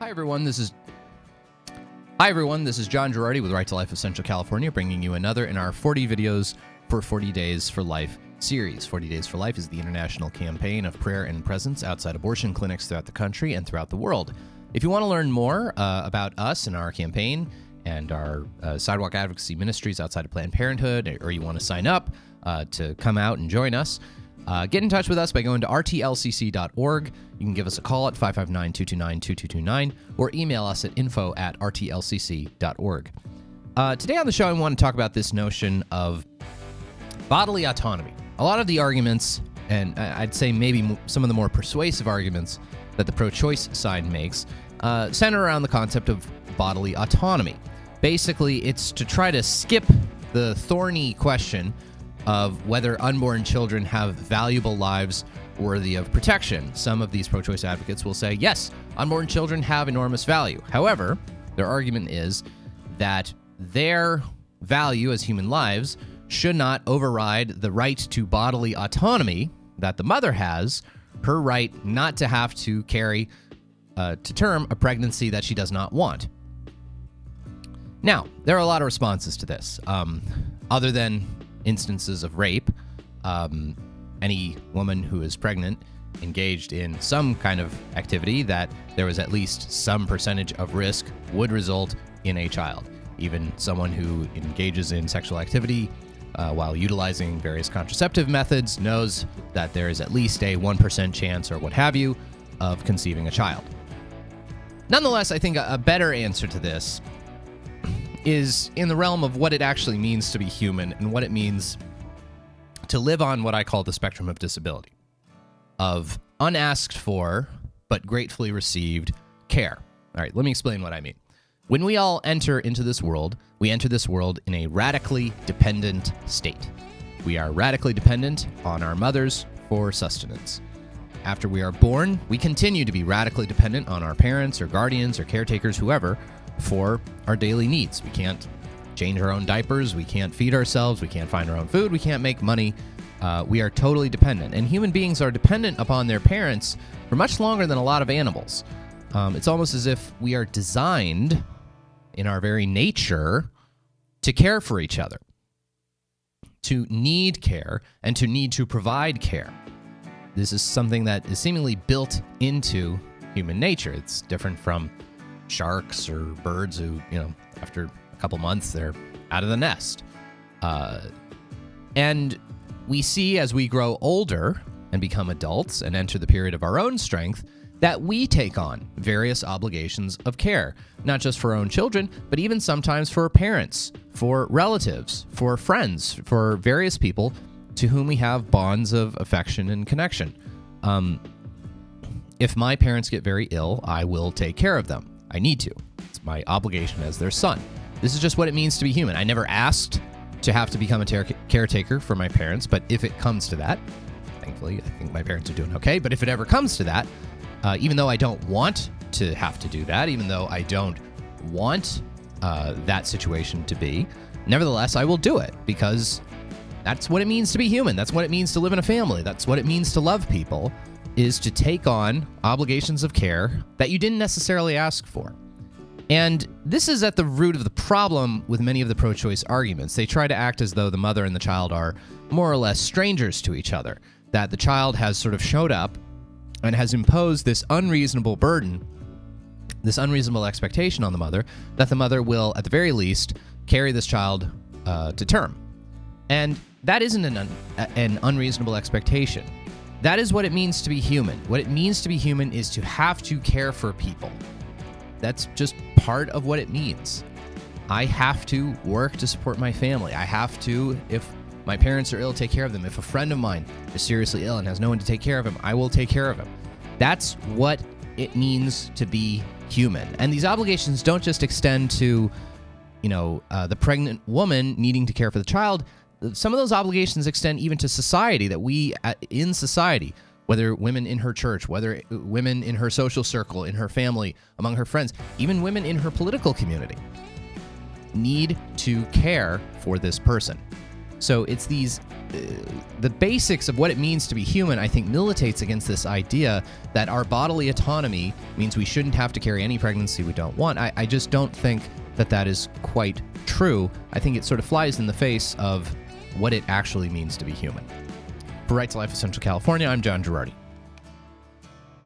Hi everyone, this is John Girardi with Right to Life of Central California, bringing you another in our 40 videos for 40 Days for Life series. 40 Days for Life is the international campaign of prayer and presence outside abortion clinics throughout the country and throughout the world. If you want to learn more about us and our campaign and our sidewalk advocacy ministries outside of Planned Parenthood, or you want to sign up to come out and join us, get in touch with us by going to rtlcc.org. You can give us a call at 559-229-2229 or email us at info@rtlcc.org. Today on the show, I want to talk about this notion of bodily autonomy. A lot of the arguments, and I'd say maybe some of the more persuasive arguments that the pro-choice side makes, center around the concept of bodily autonomy. Basically, it's to try to skip the thorny question of whether unborn children have valuable lives worthy of protection. Some of these pro-choice advocates will say, yes, unborn children have enormous value. However, their argument is that their value as human lives should not override the right to bodily autonomy that the mother has, her right not to have to carry to term a pregnancy that she does not want. Now, there are a lot of responses to this. Other than instances of rape, any woman who is pregnant engaged in some kind of activity that there was at least some percentage of risk would result in a child. Even someone who engages in sexual activity while utilizing various contraceptive methods knows that there is at least a 1% chance or what have you of conceiving a child. Nonetheless, I think a better answer to this is in the realm of what it actually means to be human and what it means to live on what I call the spectrum of disability, of unasked for but gratefully received care. All right, let me explain what I mean. When we all enter into this world, we enter this world in a radically dependent state. We are radically dependent on our mothers for sustenance. After we are born, we continue to be radically dependent on our parents or guardians or caretakers, whoever, for our daily needs. We can't change our own diapers, we can't feed ourselves, we can't find our own food, we can't make money. We are totally dependent. And human beings are dependent upon their parents for much longer than a lot of animals. It's almost as if we are designed in our very nature to care for each other, to need care, and to need to provide care. This is something that is seemingly built into human nature. It's different from sharks or birds who, after a couple months, they're out of the nest. And we see as we grow older and become adults and enter the period of our own strength that we take on various obligations of care, not just for our own children, but even sometimes for parents, for relatives, for friends, for various people to whom we have bonds of affection and connection. If my parents get very ill, I will take care of them. I need to. It's my obligation as their son. This is just what it means to be human. I never asked to have to become a caretaker for my parents, but if it comes to that, thankfully, I think my parents are doing okay, but if it ever comes to that, even though I don't want to have to do that, even though I don't want that situation to be, nevertheless, I will do it because that's what it means to be human. That's what it means to live in a family. That's what it means to love people, is to take on obligations of care that you didn't necessarily ask for. And this is at the root of the problem with many of the pro-choice arguments. They try to act as though the mother and the child are more or less strangers to each other, that the child has sort of showed up and has imposed this unreasonable burden, this unreasonable expectation on the mother, that the mother will, at the very least, carry this child to term. And that isn't an unreasonable expectation. That is what it means to be human. What it means to be human is to have to care for people. That's just part of what it means. I have to work to support my family. I have to, if my parents are ill, take care of them. If a friend of mine is seriously ill and has no one to take care of him, I will take care of him. That's what it means to be human. And these obligations don't just extend to, the pregnant woman needing to care for the child. Some of those obligations extend even to society, that we in society, whether women in her church, whether women in her social circle, in her family, among her friends, even women in her political community, need to care for this person. So it's these the basics of what it means to be human, I think, militates against this idea that our bodily autonomy means we shouldn't have to carry any pregnancy we don't want. I just don't think that is quite true. I think it sort of flies in the face of what it actually means to be human. For Right to Life of Central California, I'm John Girardi.